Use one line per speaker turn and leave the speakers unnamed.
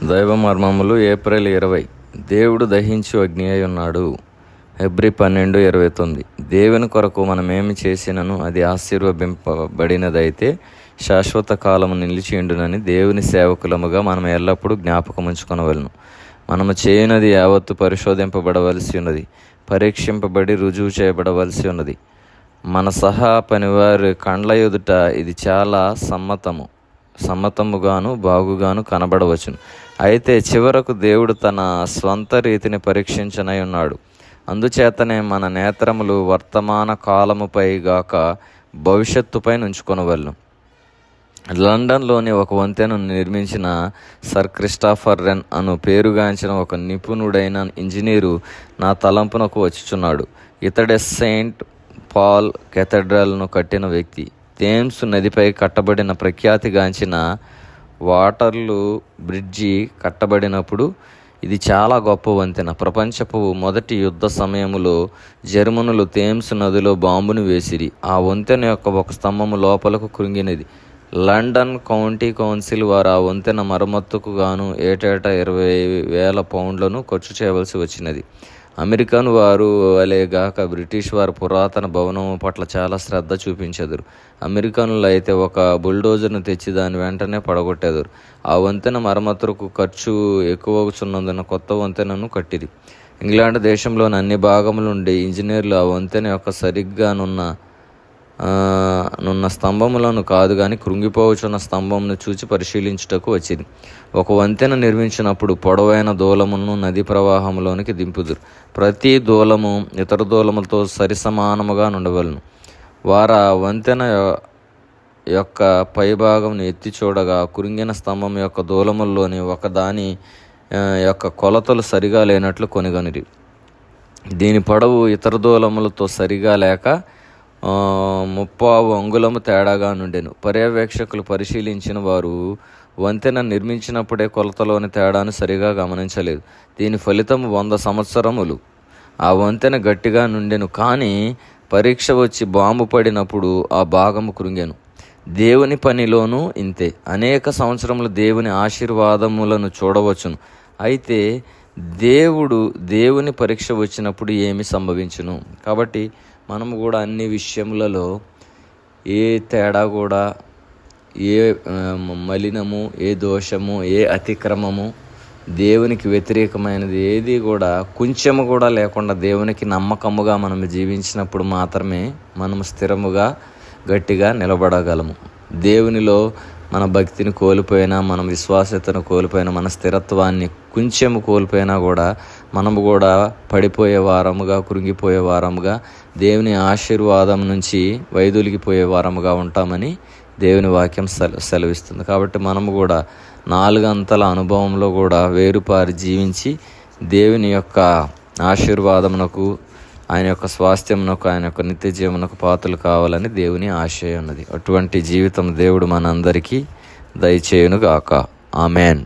దైవ మర్మములు ఏప్రిల్ 20. దేవుడు దహించు అగ్ని అయి ఉన్నాడు. హెబ్రీ 12:29. దేవుని కొరకు మనమేమి చేసినను అది ఆశీర్వదింపబడినదైతే శాశ్వత కాలము నిలిచియుండునని దేవుని సేవకులముగా మనం ఎల్లప్పుడూ జ్ఞాపకముంచుకొనవలెను. మనము చేయనది యావత్తు పరిశోధింపబడవలసి ఉన్నది, పరీక్షింపబడి రుజువు చేయబడవలసి ఉన్నది. మన సహా పనివారి కండ్ల ఎదుట ఇది చాలా సమ్మతముగాను బాగుగాను కనబడవచ్చును. అయితే చివరకు దేవుడు తన స్వంత రీతిని పరీక్షించనై ఉన్నాడు. అందుచేతనే మన నేత్రములు వర్తమాన కాలముపై గాక భవిష్యత్తుపై ఉంచుకొనవలెను. లండన్లోని ఒక వంతెను నిర్మించిన సర్ క్రిస్టోఫర్ రెన్ అను పేరుగాంచిన ఒక నిపుణుడైన ఇంజనీరు నా తలంపునకు వచ్చుచున్నాడు. ఇతడే సెయింట్ పాల్ కెథడ్రల్ను కట్టిన వ్యక్తి. థేమ్స్ నదిపై కట్టబడిన ప్రఖ్యాతిగాంచిన వాటర్లూ బ్రిడ్జి కట్టబడినప్పుడు ఇది చాలా గొప్ప వంతెన. ప్రపంచపు మొదటి యుద్ధ సమయములో జర్మనులు థేమ్స్ నదిలో బాంబును వేసిరి. ఆ వంతెన యొక్క ఒక స్తంభము లోపలకు కృంగినది. లండన్ కౌంటీ కౌన్సిల్ వారు ఆ వంతెన మరమ్మతుకు గాను ఏటేటా 20,000 పౌండ్లను ఖర్చు చేయవలసి వచ్చినది. అమెరికన్ వారు వలెగాక బ్రిటిష్ వారు పురాతన భవనము పట్ల చాలా శ్రద్ధ చూపించెదరు. అమెరికన్లు అయితే ఒక బుల్డోజర్ను తెచ్చి దాన్ని వెంటనే పడగొట్టేదరు. ఆ వంతెన మరమ్మతుకు ఖర్చు ఎక్కువగుచున్నందున కొత్త వంతెనను కట్టిరి. ఇంగ్లాండ్ దేశంలోని అన్ని భాగముల నుండి ఇంజనీర్లు ఆ వంతెన యొక్క సరిగ్గా నున్న స్తంభములను కాదు గాని కృంగిపోవచ్చున్న స్తంభమును చూచి పరిశీలించుటకు వచ్చింది. ఒక వంతెన నిర్మించినప్పుడు పొడవైన దూలమును నది ప్రవాహంలోనికి దింపుదురు. ప్రతి దూలము ఇతర దూలములతో సరిసమానముగా నుండవలను. వారు ఆ వంతెన యొక్క పైభాగమును ఎత్తి చూడగా కృంగిన స్తంభం యొక్క దూలముల్లోని ఒకదాని యొక్క కొలతలు సరిగా లేనట్లు కొనిగొనిరి. దీని పొడవు ఇతర దూలములతో సరిగా లేక 30 అంగుళము తేడాగా నుండెను. పర్యవేక్షకులు పరిశీలించిన వారు వంతెన నిర్మించినప్పుడే కొలతలోని తేడాను సరిగా గమనించలేదు. దీని ఫలితం 100 సంవత్సరములు ఆ వంతెన గట్టిగా నుండెను. కానీ పరీక్ష వచ్చి బాంబు పడినప్పుడు ఆ భాగము కృంగెను. దేవుని పనిలోనూ ఇంతే. అనేక సంవత్సరములు దేవుని ఆశీర్వాదములను చూడవచ్చును. అయితే దేవుని పరీక్ష వచ్చినప్పుడు ఏమి సంభవించును? కాబట్టి మనము కూడా అన్ని విషయములలో ఏ తేడా కూడా, ఏ మలినము, ఏ దోషము, ఏ అతిక్రమము, దేవునికి వ్యతిరేకమైనది ఏది కూడా కొంచెము కూడా లేకుండా దేవునికి నమ్మకముగా మనం జీవించినప్పుడు మాత్రమే మనము స్థిరముగా గట్టిగా నిలబడగలము. దేవునిలో మన భక్తిని కోల్పోయినా, మన విశ్వాసతను కోల్పోయినా, మన స్థిరత్వాన్ని కొంచెము కోల్పోయినా కూడా మనము కూడా పడిపోయే వారముగా, కృంగిపోయే వారముగా, దేవుని ఆశీర్వాదం నుంచి వైదొలిగిపోయే వారముగా ఉంటామని దేవుని వాక్యం సెలవిస్తుంది. కాబట్టి మనము కూడా 4 అంతల అనుభవంలో కూడా వేరుపారి జీవించి దేవుని యొక్క ఆశీర్వాదమునకు, ఆయన యొక్క స్వాస్థ్యమునకు, ఆయన యొక్క నిత్య జీవనకు పాత్రలు కావాలని దేవుని ఆశయం ఉన్నది. అటువంటి జీవితం దేవుడు మనందరికీ దయచేయునుగాక. ఆమెన్.